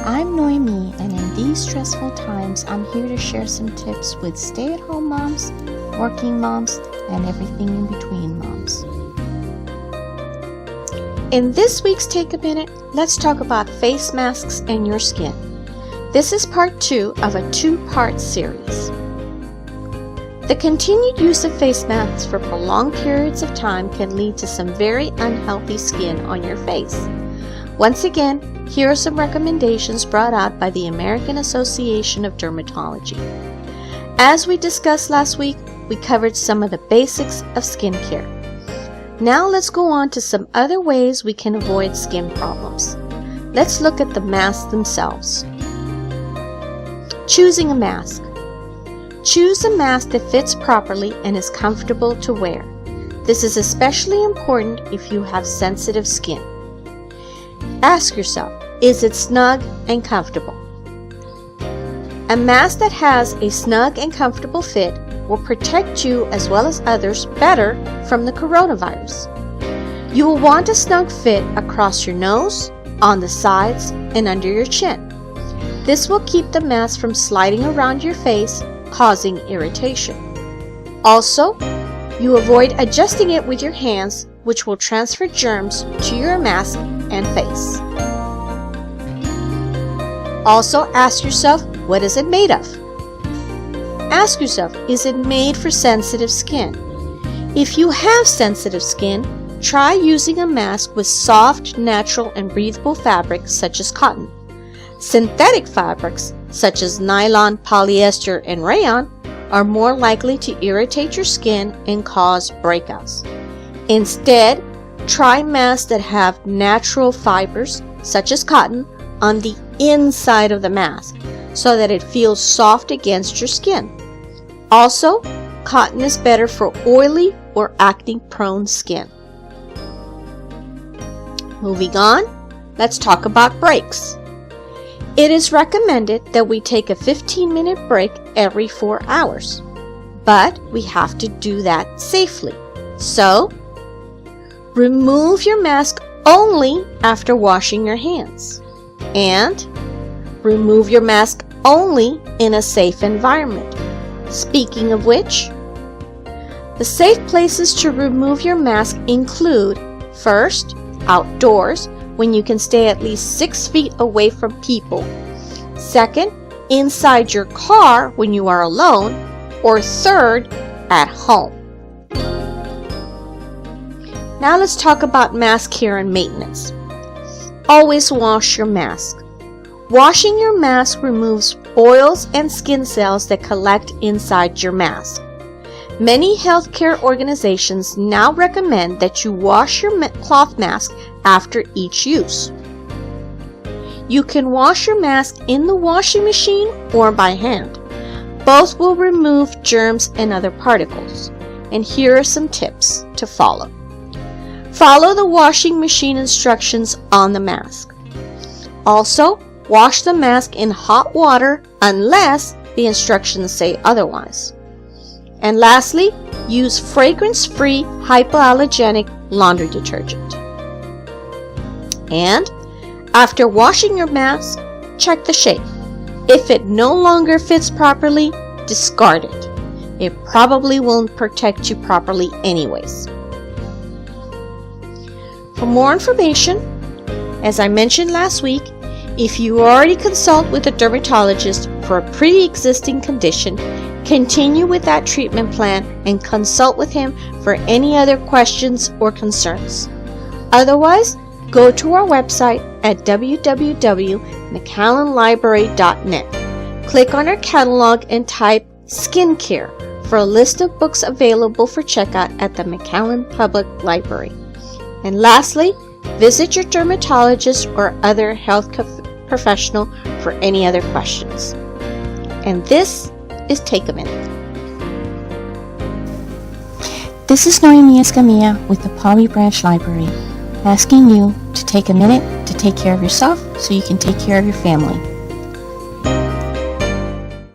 I'm Noemi, and in these stressful times, I'm here to share some tips with stay-at-home moms, working moms, and everything in between moms. In this week's Take a Minute, let's talk about face masks and your skin. This is part 2 of a 2-part series. The continued use of face masks for prolonged periods of time can lead to some very unhealthy skin on your face. Once again, here are some recommendations brought out by the American Association of Dermatology. As we discussed last week, we covered some of the basics of skincare. Now let's go on to some other ways we can avoid skin problems. Let's look at the masks themselves. Choosing a mask. Choose a mask that fits properly and is comfortable to wear. This is especially important if you have sensitive skin. Ask yourself, is it snug and comfortable? A mask that has a snug and comfortable fit will protect you as well as others better from the coronavirus. You will want a snug fit across your nose, on the sides, and under your chin. This will keep the mask from sliding around your face, causing irritation. Also, you avoid adjusting it with your hands, which will transfer germs to your mask and face. Also, ask yourself, what is it made of? Ask yourself, is it made for sensitive skin? If you have sensitive skin, try using a mask with soft, natural, and breathable fabrics such as cotton. Synthetic fabrics such as nylon, polyester, and rayon are more likely to irritate your skin and cause breakouts. Instead, try masks that have natural fibers such as cotton on the inside of the mask so that it feels soft against your skin. Also, cotton is better for oily or acne-prone skin. Moving on, let's talk about breaks. It is recommended that we take a 15-minute break every 4 hours, but we have to do that safely. So, remove your mask only after washing your hands, and remove your mask only in a safe environment. Speaking of which, the safe places to remove your mask include, first, outdoors, when you can stay at least 6 feet away from people. Second, inside your car when you are alone. Or third, at home. Now let's talk about mask care and maintenance. Always wash your mask. Washing your mask removes oils and skin cells that collect inside your mask. Many healthcare organizations now recommend that you wash your cloth mask after each use. You can wash your mask in the washing machine or by hand. Both will remove germs and other particles. And here are some tips to follow. Follow the washing machine instructions on the mask. Also, wash the mask in hot water unless the instructions say otherwise. And lastly, use fragrance-free hypoallergenic laundry detergent. And after washing your mask, check the shape. If it no longer fits properly, discard it. It probably won't protect you properly anyways. For more information, as I mentioned last week, if you already consult with a dermatologist for a pre-existing condition, continue with that treatment plan and consult with him for any other questions or concerns. Otherwise, go to our website at www.mcallenlibrary.net. Click on our catalog and type Skincare for a list of books available for checkout at the McAllen Public Library. And lastly, visit your dermatologist or other health professional for any other questions. And this is Take a Minute. This is Noemi Escamilla with the Palmy Branch Library, asking you to take a minute to take care of yourself so you can take care of your family.